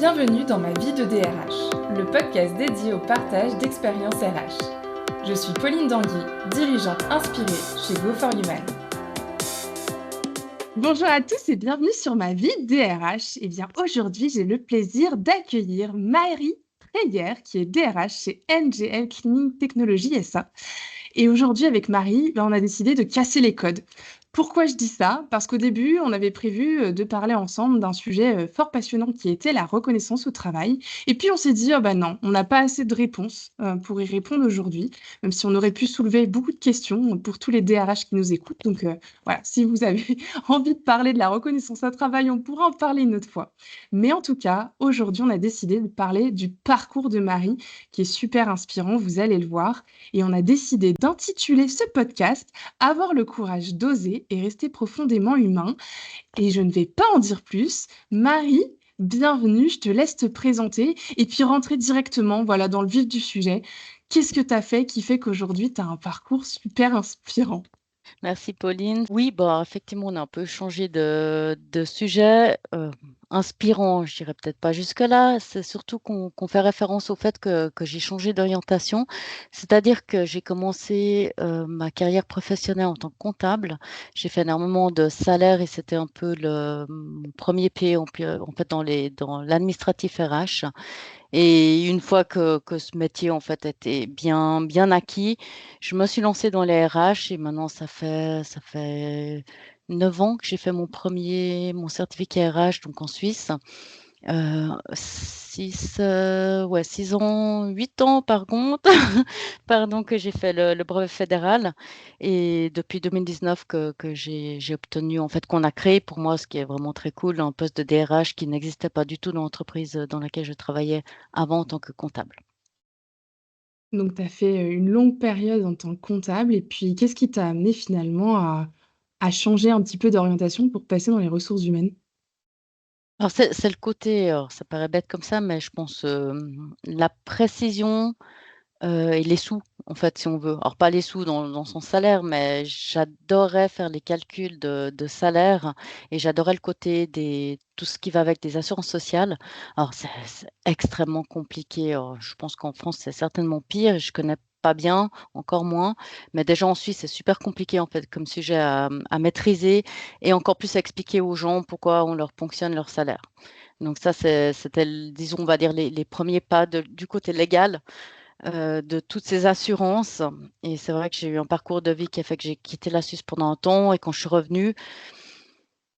Bienvenue dans ma vie de DRH, le podcast dédié au partage d'expériences RH. Je suis Pauline Danguy, dirigeante inspirée chez Go4Human. Bonjour à tous et bienvenue sur ma vie de DRH. Eh bien, aujourd'hui, j'ai le plaisir d'accueillir Marie Treyer, qui est DRH chez NGL Cleaning Technologies SA. Et aujourd'hui, avec Marie, on a décidé de casser les codes. Pourquoi je dis ça? Parce qu'au début, on avait prévu de parler ensemble d'un sujet fort passionnant qui était la reconnaissance au travail. Et puis on s'est dit, oh bah non, on n'a pas assez de réponses pour y répondre aujourd'hui, même si on aurait pu soulever beaucoup de questions pour tous les DRH qui nous écoutent. Donc voilà, si vous avez envie de parler de la reconnaissance au travail, on pourra en parler une autre fois. Mais en tout cas, aujourd'hui, on a décidé de parler du parcours de Marie, qui est super inspirant, vous allez le voir. Et on a décidé d'intituler ce podcast Avoir le courage d'oser et rester profondément humain. Et je ne vais pas en dire plus. Marie, bienvenue, je te laisse te présenter et puis rentrer directement voilà, dans le vif du sujet. Qu'est-ce que tu as fait qui fait qu'aujourd'hui, tu as un parcours super inspirant? Merci Pauline. Oui, bah, effectivement, on a un peu changé de sujet. Inspirant, je dirais peut-être pas jusque-là. C'est surtout qu'on fait référence au fait que j'ai changé d'orientation. C'est-à-dire que j'ai commencé ma carrière professionnelle en tant que comptable. J'ai fait énormément de salaires et c'était un peu mon premier pied en fait dans l'administratif RH. Et une fois que ce métier, en fait, était bien acquis, je me suis lancée dans les RH et maintenant, ça fait 9 ans que j'ai fait mon certificat RH, donc en Suisse. 6 ans, 8 ans par contre, pardon, que j'ai fait le brevet fédéral. Et depuis 2019 que j'ai obtenu, en fait, qu'on a créé pour moi, ce qui est vraiment très cool, un poste de DRH qui n'existait pas du tout dans l'entreprise dans laquelle je travaillais avant en tant que comptable. Donc, tu as fait une longue période en tant que comptable. Et puis, qu'est-ce qui t'a amené finalement à changer un petit peu d'orientation pour passer dans les ressources humaines? Alors, c'est le côté, alors ça paraît bête comme ça, mais je pense la précision. Et les sous, en fait, si on veut. Alors pas les sous dans son salaire, mais j'adorais faire les calculs de salaire et j'adorais le côté des tout ce qui va avec des assurances sociales. Alors c'est extrêmement compliqué. Alors je pense qu'en France, c'est certainement pire. Je connais pas bien, encore moins. Mais déjà en Suisse, c'est super compliqué, en fait, comme sujet à maîtriser et encore plus à expliquer aux gens pourquoi on leur ponctionne leur salaire. Donc ça, c'était, disons, on va dire les premiers pas du côté légal de toutes ces assurances. Et c'est vrai que j'ai eu un parcours de vie qui a fait que j'ai quitté la Suisse pendant un temps. Et quand je suis revenue,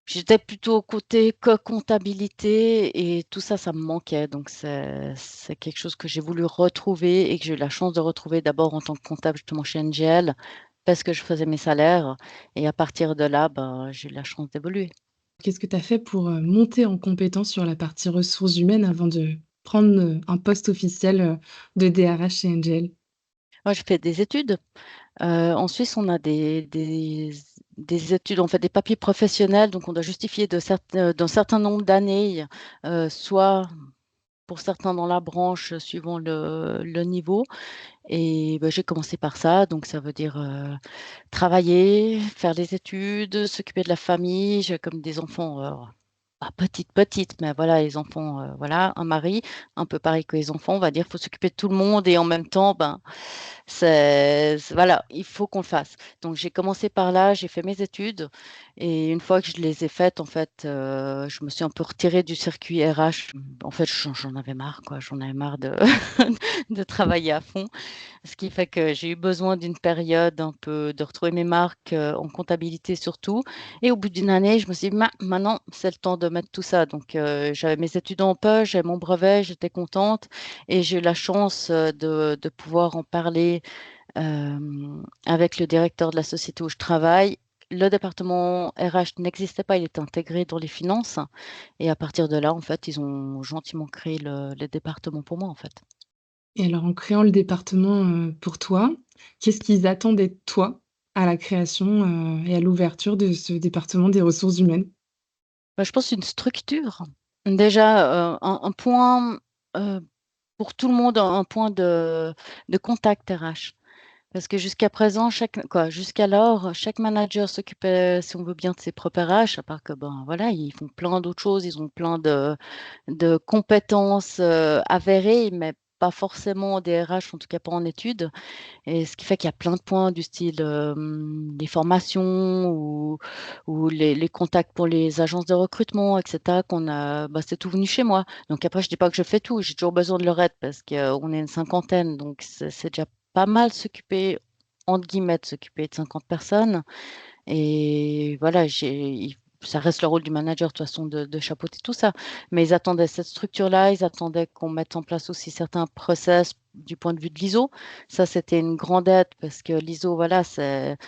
j'étais plutôt côté comptabilité et tout ça, ça me manquait. Donc, c'est quelque chose que j'ai voulu retrouver et que j'ai eu la chance de retrouver d'abord en tant que comptable justement chez NGL parce que je faisais mes salaires. Et à partir de là, ben, j'ai eu la chance d'évoluer. Qu'est-ce que tu as fait pour monter en compétence sur la partie ressources humaines avant de prendre un poste officiel de DRH chez NGL? Moi, j'ai fait des études. En Suisse, on a des études, on fait des papiers professionnels, donc on doit justifier d'un certain nombre d'années, soit pour certains dans la branche, suivant le niveau. Et bah, j'ai commencé par ça, donc ça veut dire travailler, faire les études, s'occuper de la famille. J'ai comme des enfants, pas petites, mais voilà, les enfants, voilà, un mari, un peu pareil que les enfants, on va dire, il faut s'occuper de tout le monde et en même temps, ben, voilà, il faut qu'on le fasse. Donc j'ai commencé par là, j'ai fait mes études et une fois que je les ai faites, en fait, je me suis un peu retirée du circuit RH. En fait, j'en avais marre, quoi. J'en avais marre de de travailler à fond. Ce qui fait que j'ai eu besoin d'une période un peu de retrouver mes marques, en comptabilité surtout. Et au bout d'une année, je me suis dit: Maintenant, c'est le temps de mettre tout ça». Donc, j'avais mes études en poche, j'avais mon brevet, j'étais contente et j'ai eu la chance, de pouvoir en parler, avec le directeur de la société où je travaille. Le département RH n'existait pas, il était intégré dans les finances et à partir de là, en fait, ils ont gentiment créé le département pour moi, en fait. Et alors, en créant le département pour toi, qu'est-ce qu'ils attendaient de toi à la création et à l'ouverture de ce département des ressources humaines? Bah, je pense une structure. Déjà, un point, heu, pour tout le monde, un point de contact RH. Parce que jusqu'à présent, jusqu'alors, chaque manager s'occupait, si on veut bien, de ses propres RH, à part que, ben voilà, ils font plein d'autres choses, ils ont plein de compétences avérées, mais pas forcément des RH, en tout cas pas en études. Et ce qui fait qu'il y a plein de points du style les formations ou les contacts pour les agences de recrutement, etc. C'est tout venu chez moi. Donc après, je dis pas que je fais tout, j'ai toujours besoin de leur aide parce qu'on est une cinquantaine, donc c'est déjà pas mal s'occuper, entre guillemets, de s'occuper de 50 personnes. Et voilà, ça reste le rôle du manager de toute façon de chapeauter tout ça. Mais ils attendaient cette structure-là, ils attendaient qu'on mette en place aussi certains process du point de vue de l'ISO. Ça, c'était une grande aide parce que l'ISO, voilà, c'est.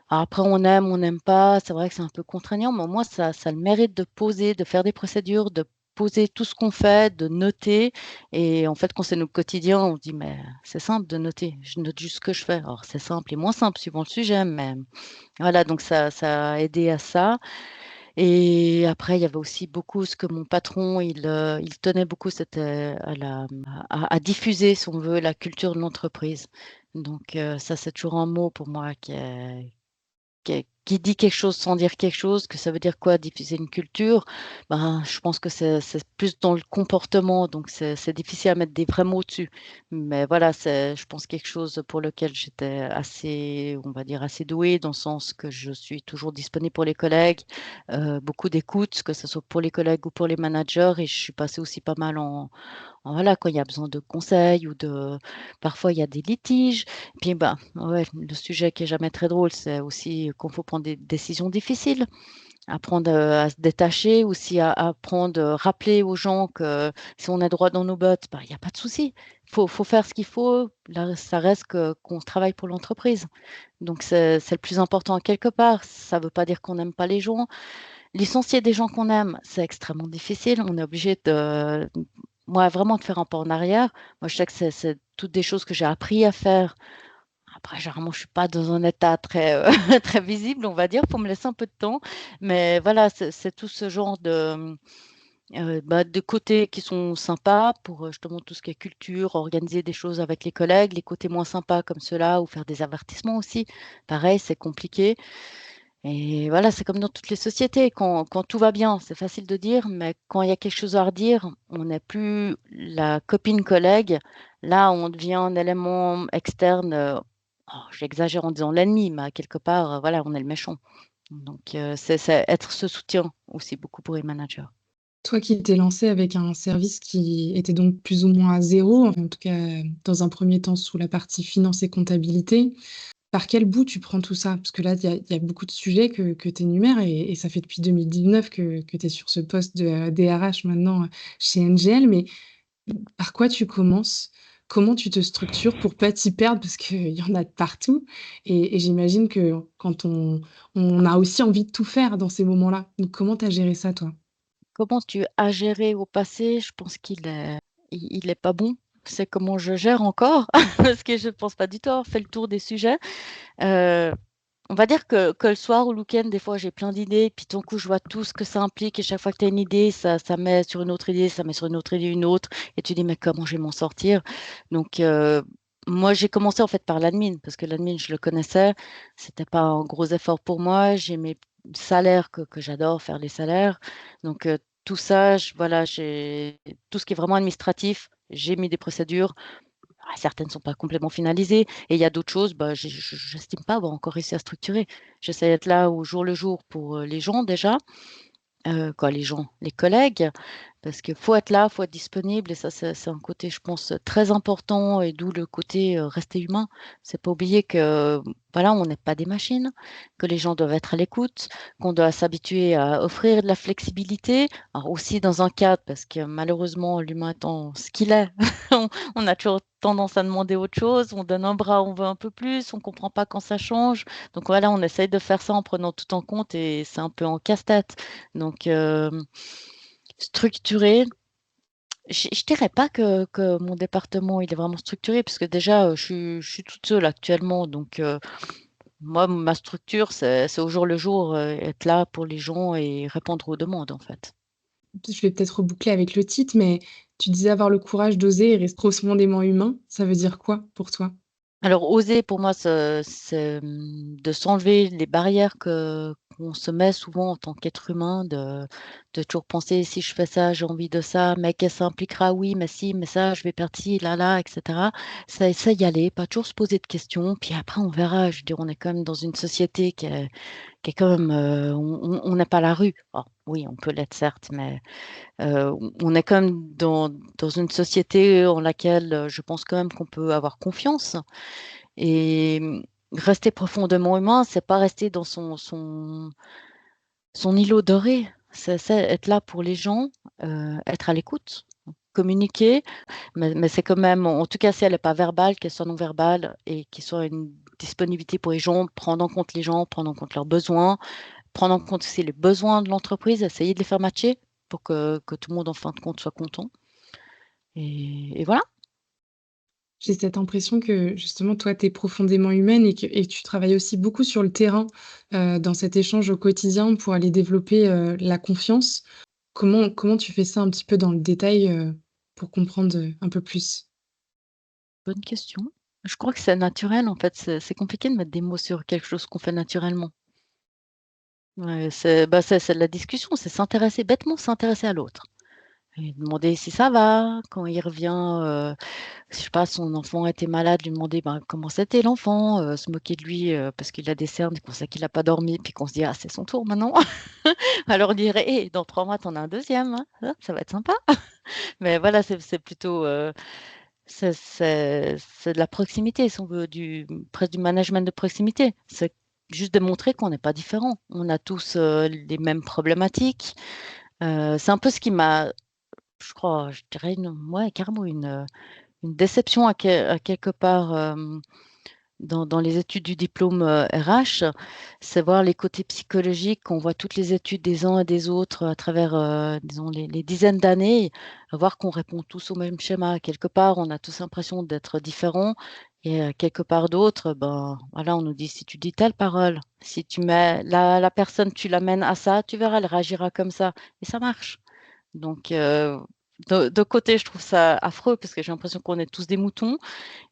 Alors après, on n'aime pas. C'est vrai que c'est un peu contraignant, mais au moins, ça a le mérite de poser, de faire des procédures, de poser tout ce qu'on fait, de noter. Et en fait, quand c'est notre quotidien, on se dit, mais c'est simple de noter. Je note juste ce que je fais. Alors, c'est simple et moins simple suivant le sujet, mais voilà, donc ça a aidé à ça. Et après, il y avait aussi beaucoup ce que mon patron, il tenait beaucoup, c'était à diffuser, si on veut, la culture de l'entreprise. Donc ça, c'est toujours un mot pour moi qui dit quelque chose sans dire quelque chose, que ça veut dire quoi, diffuser une culture? Ben, je pense que c'est plus dans le comportement, donc c'est difficile à mettre des vrais mots dessus. Mais voilà, c'est, je pense, quelque chose pour lequel j'étais assez, on va dire, assez douée, dans le sens que je suis toujours disponible pour les collègues, beaucoup d'écoute, que ce soit pour les collègues ou pour les managers, et je suis passée aussi pas mal voilà, quand il y a besoin de conseils ou parfois il y a des litiges. Puis, bah, ouais, le sujet qui est jamais très drôle, c'est aussi qu'il faut prendre des décisions difficiles, apprendre à se détacher, aussi à apprendre, rappeler aux gens que si on est droit dans nos bottes, bah, il n'y a pas de souci. Faut faire ce qu'il faut. Là, ça reste qu'on travaille pour l'entreprise. Donc, c'est le plus important quelque part. Ça ne veut pas dire qu'on n'aime pas les gens. Licencier des gens qu'on aime, c'est extrêmement difficile. On est obligé moi, vraiment de faire un pas en arrière. Moi, je sais que c'est toutes des choses que j'ai appris à faire. Après, généralement, je suis pas dans un état très, très visible, on va dire. Faut me laisser un peu de temps. Mais voilà, c'est tout ce genre de côtés qui sont sympas pour justement tout ce qui est culture, organiser des choses avec les collègues, les côtés moins sympas comme ceux-là, ou faire des avertissements aussi. Pareil, c'est compliqué. Et voilà, c'est comme dans toutes les sociétés. Quand tout va bien, c'est facile de dire, mais quand il y a quelque chose à redire, on n'est plus la copine collègue. Là, on devient un élément externe. J'exagère en disant l'ennemi, mais quelque part, voilà, on est le méchant. Donc, c'est être ce soutien aussi beaucoup pour les managers. Toi qui t'es lancé avec un service qui était donc plus ou moins à zéro, en tout cas dans un premier temps sous la partie finance et comptabilité, par quel bout tu prends tout ça? Parce que là, il y a beaucoup de sujets que tu énumères et ça fait depuis 2019 que tu es sur ce poste de DRH maintenant chez NGL, mais par quoi tu commences? Comment tu te structures pour pas t'y perdre? Parce qu'il y en a de partout et j'imagine que quand on a aussi envie de tout faire dans ces moments-là. Donc comment tu as géré ça, toi? Comment tu as géré au passé? Je pense il est pas bon. C'est comment je gère encore, parce que je ne pense pas du tout avoir fait le tour des sujets. Euh, On va dire que le soir ou le week-end, des fois, j'ai plein d'idées, puis tout d'un coup, je vois tout ce que ça implique, et chaque fois que tu as une idée, ça met sur une autre idée, ça met sur une autre idée, une autre, et tu dis, mais comment je vais m'en sortir? Donc, moi, j'ai commencé en fait par l'admin, parce que l'admin, je le connaissais, c'était pas un gros effort pour moi, j'ai mes salaires que j'adore faire les salaires, donc tout ça, voilà, tout ce qui est vraiment administratif, j'ai mis des procédures. Certaines ne sont pas complètement finalisées et il y a d'autres choses, bah, j'estime pas avoir encore réussi à structurer. J'essaie d'être là au jour le jour pour les gens déjà, quoi, les gens, les collègues, parce qu'il faut être là, il faut être disponible et ça, c'est un côté, je pense, très important et d'où le côté rester humain. C'est pas oublier que, voilà, on n'est pas des machines, que les gens doivent être à l'écoute, qu'on doit s'habituer à offrir de la flexibilité, alors aussi dans un cadre, parce que malheureusement, l'humain étant ce qu'il est, on a toujours tendance à demander autre chose, on donne un bras, on veut un peu plus, on comprend pas quand ça change. Donc voilà, on essaye de faire ça en prenant tout en compte et c'est un peu en casse-tête. Donc, structuré, je dirais pas que mon département il est vraiment structuré, parce que déjà, je suis toute seule actuellement. Donc, moi, ma structure, c'est au jour le jour, être là pour les gens et répondre aux demandes, en fait. Je vais peut-être reboucler avec le titre, mais tu disais avoir le courage d'oser et rester profondément humain. Ça veut dire quoi pour toi? Alors, oser, pour moi, c'est de s'enlever les barrières qu'on se met souvent en tant qu'être humain, de toujours penser si je fais ça, j'ai envie de ça, mais qu'est-ce que ça impliquera? Oui, mais si, mais ça, je vais perdre ci, là, là, etc. Ça y aller, pas toujours se poser de questions. Puis après, on verra. Je veux dire, on est quand même dans une société qui est quand même. On n'est pas la rue. Alors, oui, on peut l'être, certes, mais on est quand même dans une société en laquelle je pense quand même qu'on peut avoir confiance. Et rester profondément humain, c'est pas rester dans son îlot doré. C'est être là pour les gens, être à l'écoute, communiquer, mais c'est quand même, en tout cas, si elle n'est pas verbale, qu'elle soit non verbale et qu'il soit une disponibilité pour les gens, prendre en compte les gens, prendre en compte leurs besoins, prendre en compte aussi les besoins de l'entreprise, essayer de les faire matcher pour que tout le monde, en fin de compte, soit content. Et voilà. J'ai cette impression que justement, toi, tu es profondément humaine et que tu travailles aussi beaucoup sur le terrain, dans cet échange au quotidien pour aller développer, la confiance. Comment tu fais ça un petit peu dans le détail, pour comprendre, un peu plus? Bonne question. Je crois que c'est naturel, en fait. C'est compliqué de mettre des mots sur quelque chose qu'on fait naturellement. Ouais, c'est de la discussion, c'est s'intéresser, bêtement s'intéresser à l'autre et demander si ça va. Quand il revient, je sais pas, son enfant était malade, lui demander, ben, comment c'était l'enfant, se moquer de lui, parce qu'il a des cernes et qu'on sait qu'il a pas dormi, puis qu'on se dit: «Ah, c'est son tour maintenant». Alors dire: «Hé, dans 3 mois, tu en as un deuxième, hein, ça va être sympa». Mais voilà, c'est plutôt, c'est de la proximité, si on veut, presque du management de proximité. C'est juste de montrer qu'on n'est pas différents. On a tous, les mêmes problématiques. C'est un peu ce qui m'a, je crois, je dirais ouais, carrément une déception à quelque part, dans les études du diplôme, RH, c'est voir les côtés psychologiques. On voit toutes les études des uns et des autres à travers, disons les dizaines d'années, voir qu'on répond tous au même schéma. Quelque part, on a tous l'impression d'être différents et quelque part d'autre, ben, voilà, on nous dit: «Si tu dis telle parole, si tu mets la personne, tu l'amènes à ça, tu verras, elle réagira comme ça» et ça marche. Donc d'un côté, je trouve ça affreux parce que j'ai l'impression qu'on est tous des moutons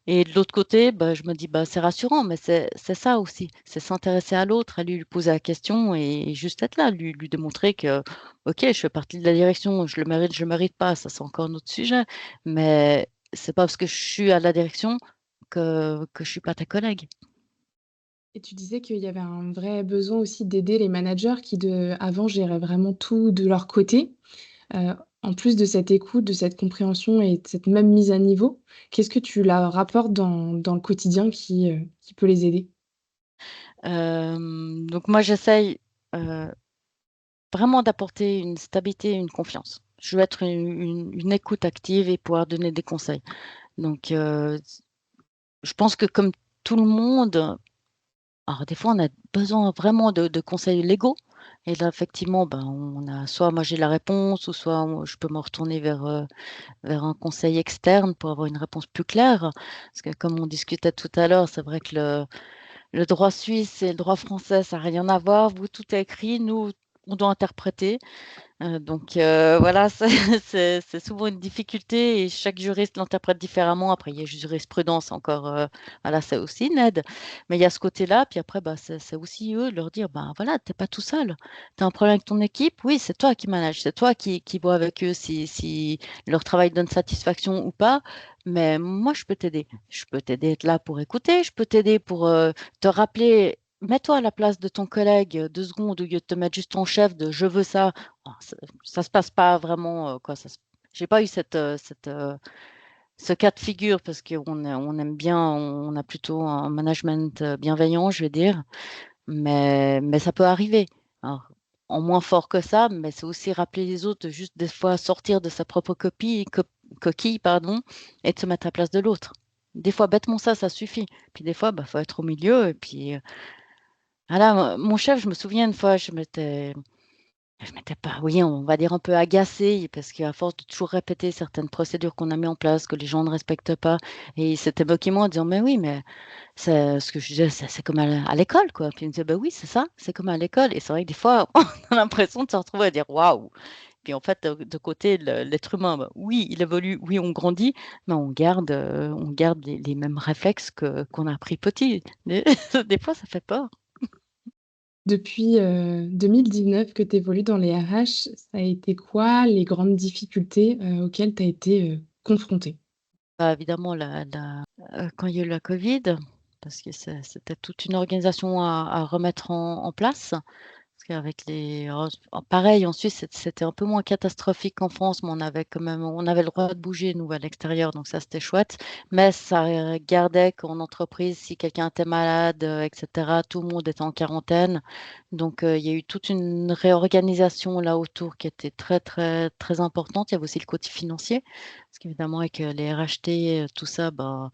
et de l'autre côté, bah, je me dis: «Bah, c'est rassurant», mais c'est ça aussi, c'est s'intéresser à l'autre, aller lui poser la question et juste être là, lui démontrer que, OK, je fais partie de la direction, je le mérite pas, ça, c'est encore un autre sujet, mais c'est pas parce que je suis à la direction que je suis pas ta collègue. Et tu disais qu'il y avait un vrai besoin aussi d'aider les managers qui avant géraient vraiment tout de leur côté. En plus de cette écoute, de cette compréhension et de cette même mise à niveau, qu'est-ce que tu leur apportes dans le quotidien qui peut les aider? Donc moi, j'essaye, heu, vraiment d'apporter une stabilité et une confiance. Je veux être une écoute active et pouvoir donner des conseils. Donc je pense que comme tout le monde. Alors des fois, on a besoin vraiment de conseils légaux et là, effectivement, ben, on a soit moi j'ai la réponse ou soit je peux me retourner vers un conseil externe pour avoir une réponse plus claire. Parce que comme on discutait tout à l'heure, c'est vrai que le droit suisse et le droit français, ça a rien à voir. Vous, tout est écrit, nous, on doit interpréter. Donc voilà, c'est souvent une difficulté et chaque juriste l'interprète différemment. Après, il y a jurisprudence encore, voilà, c'est aussi une aide. Mais il y a ce côté-là, puis après, bah, c'est aussi eux de leur dire: «Ben, voilà, tu es pas tout seul. Tu as un problème avec ton équipe, oui, c'est toi qui manage, c'est toi qui vois avec eux si leur travail donne satisfaction ou pas, mais moi, je peux t'aider. Je peux t'aider à être là pour écouter, je peux t'aider pour, te rappeler. Mets-toi à la place de ton collègue, 2 secondes au lieu de te mettre juste en chef de: "Je veux ça"». Ah, ça se passe pas vraiment, quoi, ça se j'ai pas eu ce cas de figure parce on aime bien, on a plutôt un management, bienveillant, je vais dire, mais ça peut arriver. Alors, en moins fort que ça, mais c'est aussi rappeler les autres de juste des fois sortir de sa propre coquille, pardon, et de se mettre à la place de l'autre. Des fois, bêtement ça suffit. Puis des fois, bah, faut être au milieu et puis, voilà, mon chef, je me souviens une fois, je m'étais pas, oui, on va dire un peu agacée parce qu'à force de toujours répéter certaines procédures qu'on a mis en place, que les gens ne respectent pas et il s'était moqué de moi en disant: «Mais oui, mais c'est ce que je disais, c'est comme à l'école, quoi». Puis il me disait: «Bah oui, c'est ça, c'est comme à l'école» et c'est vrai que des fois, on a l'impression de se retrouver à dire: «Waouh!» Puis en fait, de côté, l'être humain, bah, oui, il évolue, oui, on grandit, mais on garde les mêmes réflexes qu'on a appris petit. Des fois, ça fait peur. Depuis 2019 que tu évolues dans les RH, ça a été quoi les grandes difficultés auxquelles tu as été confrontée? Bah, évidemment, quand il y a eu la Covid, parce que c'était toute une organisation à remettre en place. Parce qu'avec pareil, en Suisse, c'était un peu moins catastrophique qu'en France, mais on avait le droit de bouger, nous, à l'extérieur, donc ça, c'était chouette. Mais ça gardait qu'en entreprise, si quelqu'un était malade, etc., tout le monde était en quarantaine. Donc, il y a eu toute une réorganisation là autour qui était très, très, très importante. Il y avait aussi le côté financier, parce qu'évidemment, avec les RHT, tout ça, bah,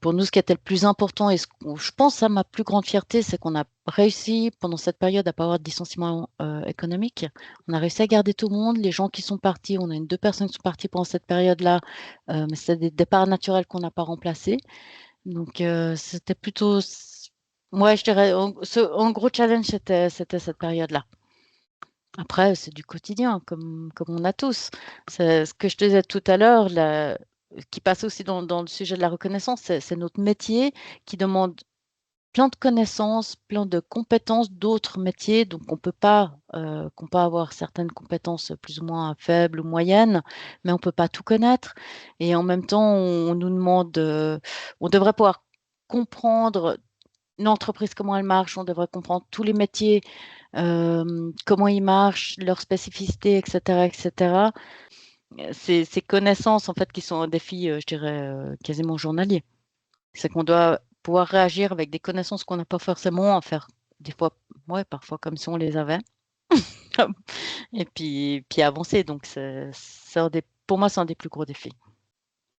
pour nous, ce qui était le plus important et je pense à ma plus grande fierté, c'est qu'on a réussi pendant cette période à pas avoir de licenciement économique. On a réussi à garder tout le monde. Les gens qui sont partis, on a deux personnes qui sont parties pendant cette période-là, mais c'est des départs naturels qu'on n'a pas remplacés. Donc, c'était plutôt, ouais, je dirais, un gros challenge, c'était cette période-là. Après, c'est du quotidien, comme on a tous. C'est ce que je te disais tout à l'heure, qui passe aussi dans le sujet de la reconnaissance, c'est notre métier qui demande plein de connaissances, plein de compétences d'autres métiers. Donc, qu'on peut avoir certaines compétences plus ou moins faibles ou moyennes, mais on ne peut pas tout connaître. Et en même temps, on nous demande, on devrait pouvoir comprendre une entreprise, comment elle marche, on devrait comprendre tous les métiers, comment ils marchent, leurs spécificités, etc., etc. Ces connaissances, en fait, qui sont un défi, je dirais, quasiment journalier. C'est qu'on doit pouvoir réagir avec des connaissances qu'on n'a pas forcément, à faire des fois, ouais, parfois comme si on les avait, et puis avancer. Donc, pour moi, c'est un des plus gros défis.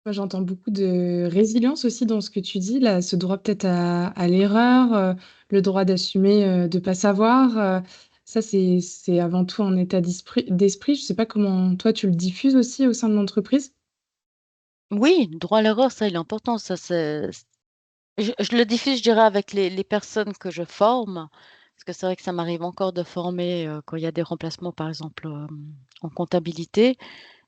Moi, j'entends beaucoup de résilience aussi dans ce que tu dis, là, ce droit peut-être à l'erreur, le droit d'assumer, de pas savoir, ça c'est avant tout un état d'esprit. Je sais pas comment toi tu le diffuses aussi au sein de l'entreprise? Oui, droit à l'erreur, ça, il est important. Ça, je le diffuse, je dirais, avec les personnes que je forme, parce que c'est vrai que ça m'arrive encore de former, quand il y a des remplacements, par exemple, en comptabilité.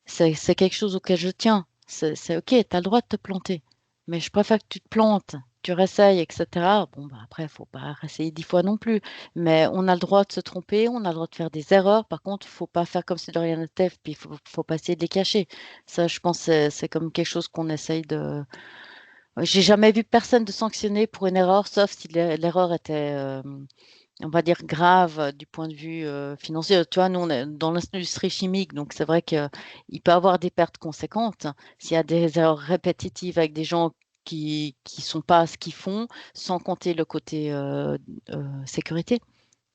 C'est quelque chose auquel je tiens. C'est OK, tu as le droit de te planter, mais je préfère que tu te plantes, tu réessayes et cetera. Bon, bah, après, il faut pas réessayer 10 fois non plus, mais on a le droit de se tromper, on a le droit de faire des erreurs. Par contre, faut pas faire comme si de rien n'était, puis faut pas essayer de les cacher. Ça, je pense, c'est comme quelque chose qu'on essaye de. J'ai jamais vu personne de sanctionner pour une erreur, sauf si l'erreur était, on va dire, grave du point de vue financier. Tu vois, nous, on est dans l'industrie chimique, donc c'est vrai qu'il peut y avoir des pertes conséquentes s'il y a des erreurs répétitives avec des gens qui sont pas à ce qu'ils font, sans compter le côté sécurité.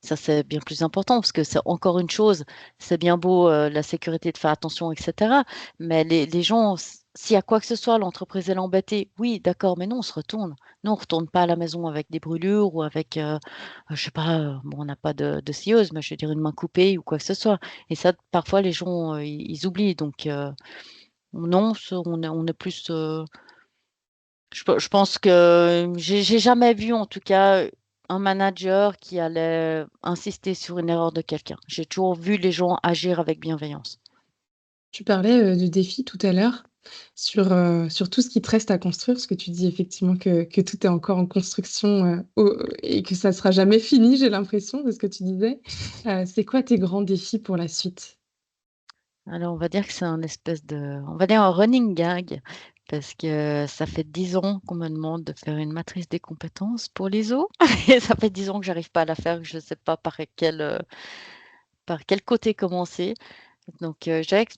Ça, c'est bien plus important parce que c'est encore une chose, c'est bien beau la sécurité de faire attention, etc. Mais les gens, s'il y a quoi que ce soit, l'entreprise est embêtée, oui, d'accord, mais non, on se retourne. Nous, on ne retourne pas à la maison avec des brûlures ou avec, je sais pas, bon, on n'a pas de scieuse, mais je veux dire une main coupée ou quoi que ce soit. Et ça, parfois, les gens, ils oublient. Donc, non, on est plus. Je pense que j'ai jamais vu, en tout cas, un manager qui allait insister sur une erreur de quelqu'un. J'ai toujours vu les gens agir avec bienveillance. Tu parlais, de défis tout à l'heure sur tout ce qui te reste à construire, parce que tu dis effectivement que tout est encore en construction, au et que ça sera jamais fini, j'ai l'impression de ce que tu disais. C'est quoi tes grands défis pour la suite? Alors, on va dire que c'est on va dire un running gag, parce que ça fait 10 ans qu'on me demande de faire une matrice des compétences pour l'ISO et ça fait 10 ans que j'arrive pas à la faire, que je ne sais pas par quel côté commencer. Donc, je dirais que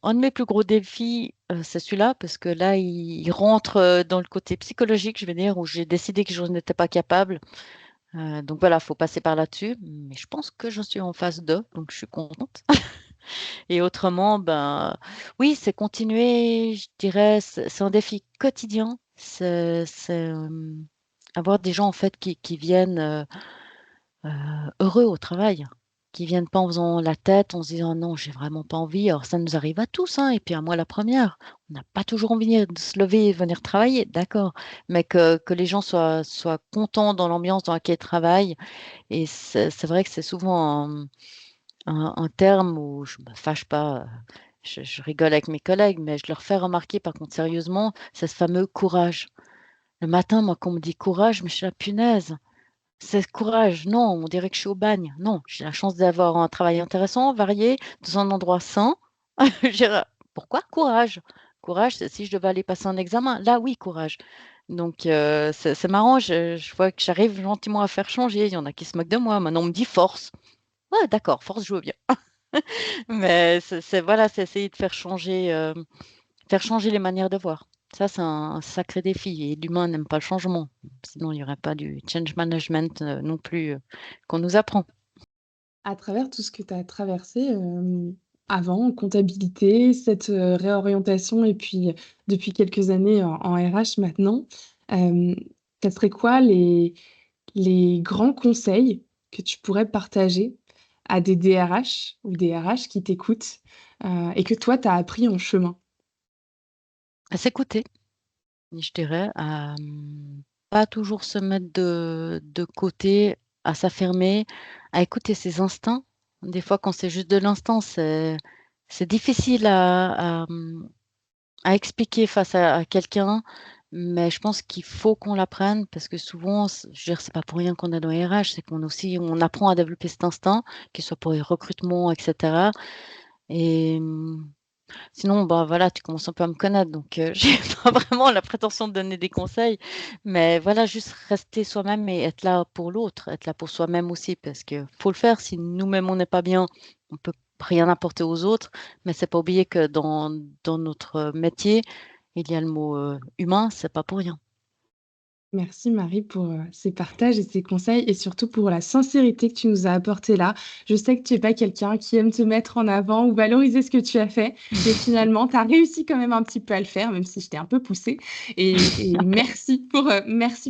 un de mes plus gros défis, c'est celui-là, parce que là, il rentre dans le côté psychologique, je vais dire, où j'ai décidé que je n'étais pas capable. Donc voilà, il faut passer par là-dessus. Mais je pense que je suis en phase 2, donc je suis contente. Et autrement, ben, oui, c'est continuer, je dirais, c'est un défi quotidien. Avoir des gens, en fait, qui viennent heureux au travail, qui viennent pas en faisant la tête, en se disant non, j'ai vraiment pas envie. Alors ça nous arrive à tous, hein, et puis à moi la première. On n'a pas toujours envie de se lever et venir travailler, d'accord, mais que les gens soient contents dans l'ambiance dans laquelle ils travaillent. Et c'est vrai que c'est souvent un terme où je me fâche pas, je rigole avec mes collègues, mais je leur fais remarquer par contre sérieusement, c'est ce fameux courage. Le matin, moi, quand on me dit courage, mais je suis là: «Punaise, c'est courage, non, on dirait que je suis au bagne. Non, j'ai la chance d'avoir un travail intéressant, varié, dans un endroit sain». Je dirais: «Pourquoi courage? Courage, c'est si je devais aller passer un examen. Là, oui, courage». Donc c'est marrant, je vois que j'arrive gentiment à faire changer. Il y en a qui se moquent de moi. Maintenant, on me dit: «Force». Ouais, d'accord, force, je veux bien. Mais c'est voilà, c'est essayer de faire changer les manières de voir. Ça, c'est un sacré défi et l'humain n'aime pas le changement. Sinon, il y aurait pas du change management, non plus, qu'on nous apprend. À travers tout ce que tu as traversé, avant, comptabilité, cette, réorientation et puis, depuis quelques années en RH maintenant, hem, ça serait quoi les grands conseils que tu pourrais partager à des DRH ou des RH qui t'écoutent, et que toi tu as appris en chemin? À s'écouter, je dirais, pas toujours se mettre de côté, à s'affirmer, à écouter ses instincts. Des fois, quand c'est juste de l'instinct, c'est difficile à expliquer face à quelqu'un, mais je pense qu'il faut qu'on l'apprenne parce que souvent, je veux dire, c'est pas pour rien qu'on est dans les RH, c'est qu'on aussi on apprend à développer cet instinct, qu'il soit pour les recrutements et cetera et sinon, bah, voilà, tu commences un peu à me connaître donc j'ai pas vraiment la prétention de donner des conseils, mais voilà, juste rester soi-même et être là pour l'autre, être là pour soi-même aussi parce que faut le faire. Si nous-mêmes on n'est pas bien, on peut rien apporter aux autres, mais c'est pas oublier que dans notre métier, il y a le mot, humain, c'est pas pour rien. Merci Marie pour, ces partages et ces conseils et surtout pour la sincérité que tu nous as apportée là. Je sais que tu es pas quelqu'un qui aime te mettre en avant ou valoriser ce que tu as fait, mais finalement, tu as réussi quand même un petit peu à le faire, même si je t'ai un peu poussée et merci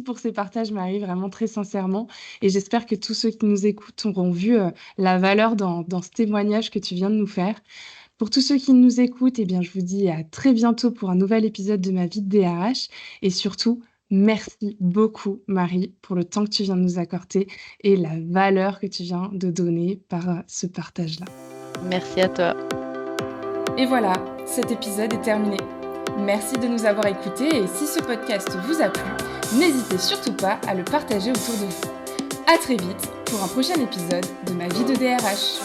pour ces partages Marie, vraiment très sincèrement et j'espère que tous ceux qui nous écoutent auront vu, la valeur dans ce témoignage que tu viens de nous faire. Pour tous ceux qui nous écoutent, eh bien, je vous dis à très bientôt pour un nouvel épisode de Ma vie de DRH et surtout, merci beaucoup Marie pour le temps que tu viens de nous accorder et la valeur que tu viens de donner par, ce partage-là. Merci à toi. Et voilà, cet épisode est terminé. Merci de nous avoir écoutés et si ce podcast vous a plu, n'hésitez surtout pas à le partager autour de vous. À très vite pour un prochain épisode de Ma vie de DRH.